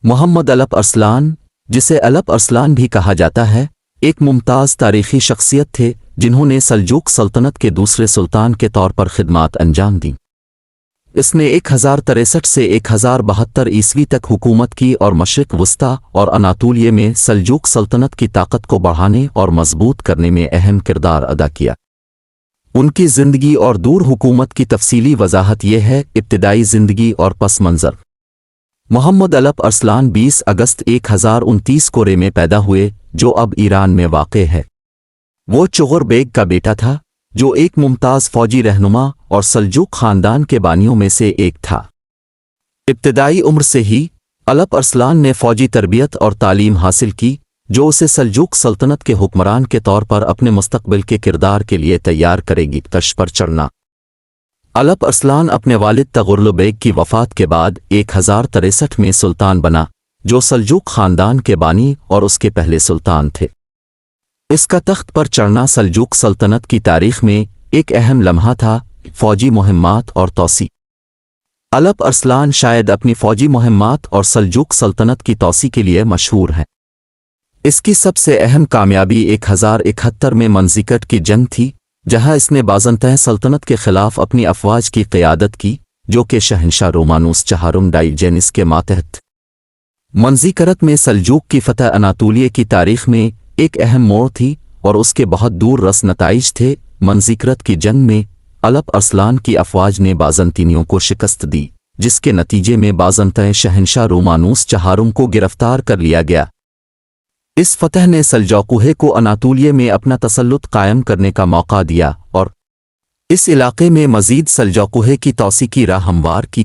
محمد الپ ارسلان، جسے الپ ارسلان بھی کہا جاتا ہے، ایک ممتاز تاریخی شخصیت تھے جنہوں نے سلجوق سلطنت کے دوسرے سلطان کے طور پر خدمات انجام دیں۔ اس نے 1063 سے 1072 عیسوی تک حکومت کی اور مشرق وسطی اور اناطولیہ میں سلجوق سلطنت کی طاقت کو بڑھانے اور مضبوط کرنے میں اہم کردار ادا کیا۔ ان کی زندگی اور دور حکومت کی تفصیلی وضاحت یہ ہے۔ ابتدائی زندگی اور پس منظر۔ محمد الپ ارسلان 20 اگست 1029 کورے میں پیدا ہوئے، جو اب ایران میں واقع ہے۔ وہ چغر بیگ کا بیٹا تھا، جو ایک ممتاز فوجی رہنما اور سلجوق خاندان کے بانیوں میں سے ایک تھا۔ ابتدائی عمر سے ہی الپ ارسلان نے فوجی تربیت اور تعلیم حاصل کی، جو اسے سلجوق سلطنت کے حکمران کے طور پر اپنے مستقبل کے کردار کے لیے تیار کرے گی۔ کش پر چڑھنا۔ الپ ارسلان اپنے والد تغرل بیگ کی وفات کے بعد 1063 میں سلطان بنا، جو سلجوق خاندان کے بانی اور اس کے پہلے سلطان تھے۔ اس کا تخت پر چڑھنا سلجوق سلطنت کی تاریخ میں ایک اہم لمحہ تھا۔ فوجی مہمات اور توسیع۔ الپ ارسلان شاید اپنی فوجی مہمات اور سلجوق سلطنت کی توسیع کے لیے مشہور ہے۔ اس کی سب سے اہم کامیابی 1071 میں منزیکٹ کی جنگ تھی، جہاں اس نے بازنطین سلطنت کے خلاف اپنی افواج کی قیادت کی، جو کہ شہنشاہ رومانوس چہارم ڈائیوجینس کے ماتحت۔ منزیکرت میں سلجوق کی فتح اناطولیہ کی تاریخ میں ایک اہم موڑ تھی اور اس کے بہت دور رس نتائج تھے۔ منزیکرت کی جنگ میں الپ ارسلان کی افواج نے بازنطینیوں کو شکست دی، جس کے نتیجے میں بازنطین شہنشاہ رومانوس چہارم کو گرفتار کر لیا گیا۔ اس فتح نے سلجوقیوں کو اناطولیہ میں اپنا تسلط قائم کرنے کا موقع دیا اور اس علاقے میں مزید سلجوقیوں کی توسیع کی راہ ہموار کی۔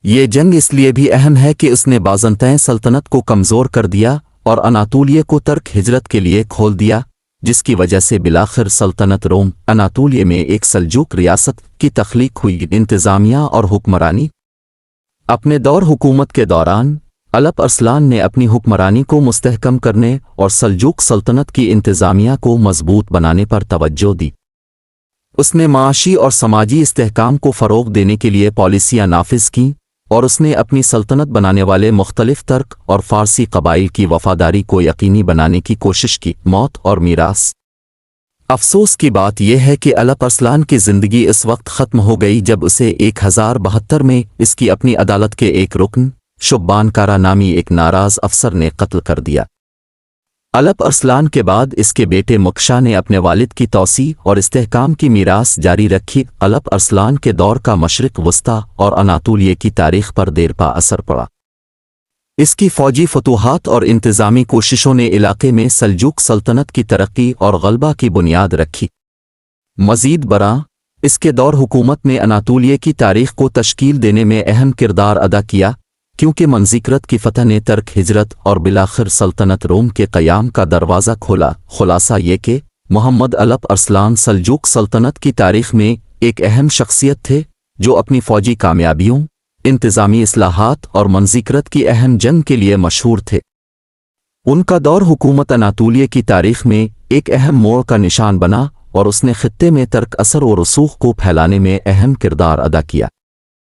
یہ جنگ اس لیے بھی اہم ہے کہ اس نے بازنطین سلطنت کو کمزور کر دیا اور اناطولیہ کو ترک ہجرت کے لیے کھول دیا، جس کی وجہ سے بالآخر سلطنت روم اناطولیہ میں ایک سلجوق ریاست کی تخلیق ہوئی۔ انتظامیہ اور حکمرانی۔ اپنے دور حکومت کے دوران الپ ارسلان نے اپنی حکمرانی کو مستحکم کرنے اور سلجوق سلطنت کی انتظامیہ کو مضبوط بنانے پر توجہ دی۔ اس نے معاشی اور سماجی استحکام کو فروغ دینے کے لیے پالیسیاں نافذ کیں، اور اس نے اپنی سلطنت بنانے والے مختلف ترک اور فارسی قبائل کی وفاداری کو یقینی بنانے کی کوشش کی۔ موت اور میراث۔ افسوس کی بات یہ ہے کہ الپ ارسلان کی زندگی اس وقت ختم ہو گئی جب اسے 1072 میں اس کی اپنی عدالت کے ایک رکن شبان کارا نامی ایک ناراض افسر نے قتل کر دیا۔ الپ ارسلان کے بعد اس کے بیٹے مکشا نے اپنے والد کی توسیع اور استحکام کی میراث جاری رکھی۔ الپ ارسلان کے دور کا مشرق وسطی اور اناطولیہ کی تاریخ پر دیرپا اثر پڑا۔ اس کی فوجی فتوحات اور انتظامی کوششوں نے علاقے میں سلجوق سلطنت کی ترقی اور غلبہ کی بنیاد رکھی۔ مزید برآں، اس کے دور حکومت نے اناطولیہ کی تاریخ کو تشکیل دینے میں اہم کردار ادا کیا، کیونکہ منزیکرت کی فتح نے ترک ہجرت اور بالآخر سلطنت روم کے قیام کا دروازہ کھولا۔ خلاصہ یہ کہ محمد الپ ارسلان سلجوق سلطنت کی تاریخ میں ایک اہم شخصیت تھے، جو اپنی فوجی کامیابیوں، انتظامی اصلاحات اور منزیکرت کی اہم جنگ کے لیے مشہور تھے۔ ان کا دور حکومت اناطولیہ کی تاریخ میں ایک اہم موڑ کا نشان بنا اور اس نے خطے میں ترک اثر و رسوخ کو پھیلانے میں اہم کردار ادا کیا۔